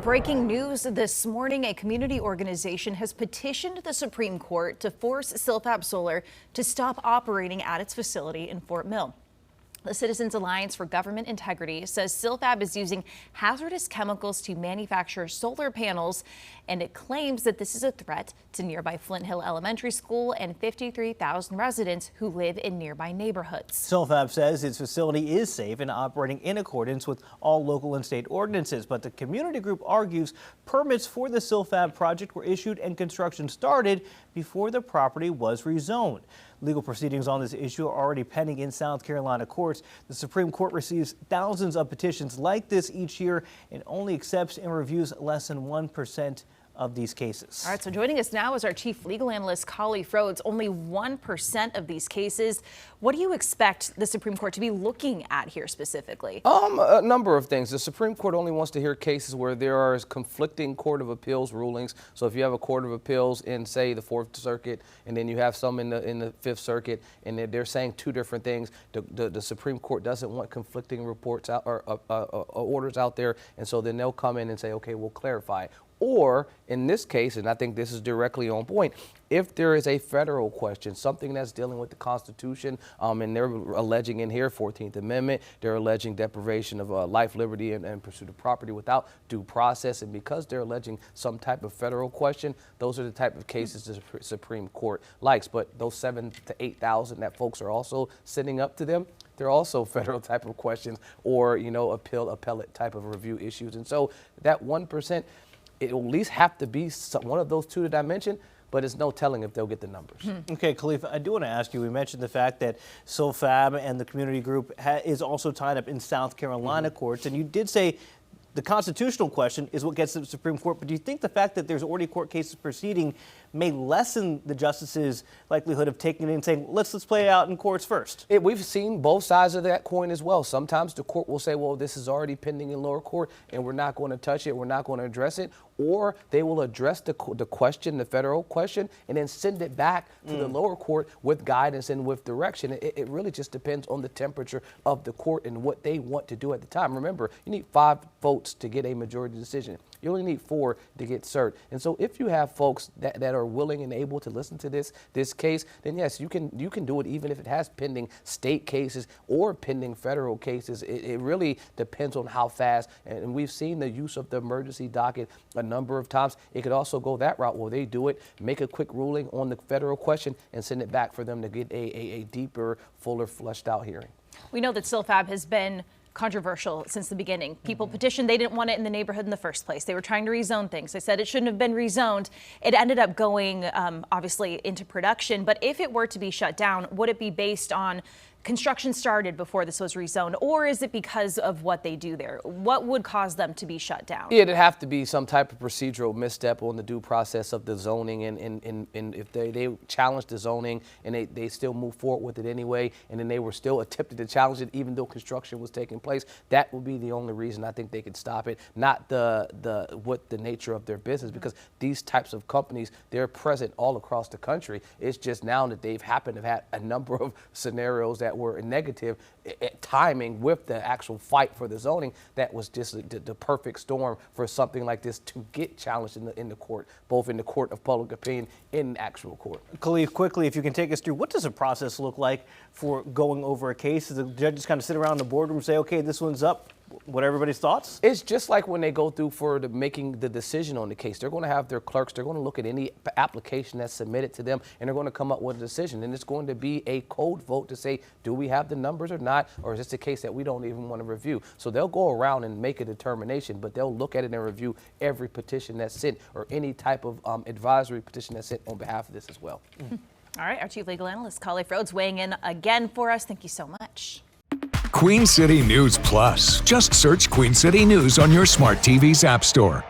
Breaking news this morning, a community organization has petitioned the Supreme Court to force Silfab Solar to stop operating at its facility in Fort Mill. The Citizens Alliance for Government Integrity says Silfab is using hazardous chemicals to manufacture solar panels, and it claims that this is a threat to nearby Flint Hill Elementary School and 53,000 residents who live in nearby neighborhoods. Silfab says its facility is safe and operating in accordance with all local and state ordinances, but the community group argues permits for the Silfab project were issued and construction started before the property was rezoned. Legal proceedings on this issue are already pending in South Carolina courts. The Supreme Court receives thousands of petitions like this each year and only accepts and reviews less than 1% of these cases. All right, so joining us now is our chief legal analyst, Collie Frodes. Only 1% of these cases. What do you expect the Supreme Court to be looking at here specifically? A number of things. The Supreme Court only wants to hear cases where there are conflicting Court of Appeals rulings. So if you have a Court of Appeals in, say, the Fourth Circuit, and then you have some in the Fifth Circuit, and they're saying two different things, the Supreme Court doesn't want conflicting reports out or orders out there, and so then they'll come in and say, okay, we'll clarify it. Or in this case, and I think this is directly on point, if there is a federal question, something that's dealing with the Constitution, and they're alleging in here 14th Amendment, they're alleging deprivation of life, liberty, and pursuit of property without due process, and because they're alleging some type of federal question, those are the type of cases the Supreme Court likes. But those 7,000 to 8,000 that folks are also sending up to them, they're also federal type of questions or, you know, appellate type of review issues. And so that 1%, it will at least have to be one of those two that I mentioned, but it's no telling if they'll get the numbers. Okay, Khalif, I do want to ask you, we mentioned the fact that Silfab and the community group is also tied up in South Carolina courts, and you did say the constitutional question is what gets to the Supreme Court, but do you think the fact that there's already court cases proceeding may lessen the justices' likelihood of taking it and saying, let's play it out in courts first? We've seen both sides of that coin as well. Sometimes the court will say, well, this is already pending in lower court and we're not going to touch it, we're not going to address it, or they will address the question, the federal question, and then send it back to the lower court with guidance and with direction. It really just depends on the temperature of the court and what they want to do at the time. Remember, you need 5 votes to get a majority decision. You only need 4 to get cert. And so if you have folks that are willing and able to listen to this case, then yes, you can do it even if it has pending state cases or pending federal cases. It really depends on how fast. And we've seen the use of the emergency docket a number of times. It could also go that route where they do it, make a quick ruling on the federal question, and send it back for them to get a deeper, fuller, fleshed out hearing. We know that Silfab has been controversial since the beginning. People petitioned they didn't want it in the neighborhood in the first place. They were trying to rezone things. They said it shouldn't have been rezoned. It ended up going obviously into production, but if it were to be shut down, would it be based on construction started before this was rezoned, or is it because of what they do there? What would cause them to be shut down? Yeah, it'd have to be some type of procedural misstep on the due process of the zoning, and if they challenged the zoning and they still move forward with it anyway, and then they were still attempting to challenge it even though construction was taking place, that would be the only reason I think they could stop it, not what the nature of their business, because these types of companies, they're present all across the country. It's just now that they've happened to have had a number of scenarios that were negative timing with the actual fight for the zoning. That was just the perfect storm for something like this to get challenged in the court, both in the court of public opinion and actual court. Khalif, quickly, if you can take us through, what does the process look like for going over a case? Does the judges kind of sit around the boardroom and say, okay, this one's up? What are everybody's thoughts? It's just like when they go through for making the decision on the case. They're going to have their clerks. They're going to look at any application that's submitted to them, and they're going to come up with a decision. And it's going to be a code vote to say, do we have the numbers or not, or is this a case that we don't even want to review? So they'll go around and make a determination, but they'll look at it and review every petition that's sent or any type of advisory petition that's sent on behalf of this as well. All right, our chief legal analyst, Collie Frodes, weighing in again for us. Thank you so much. Queen City News Plus. Just search Queen City News on your smart TV's app store.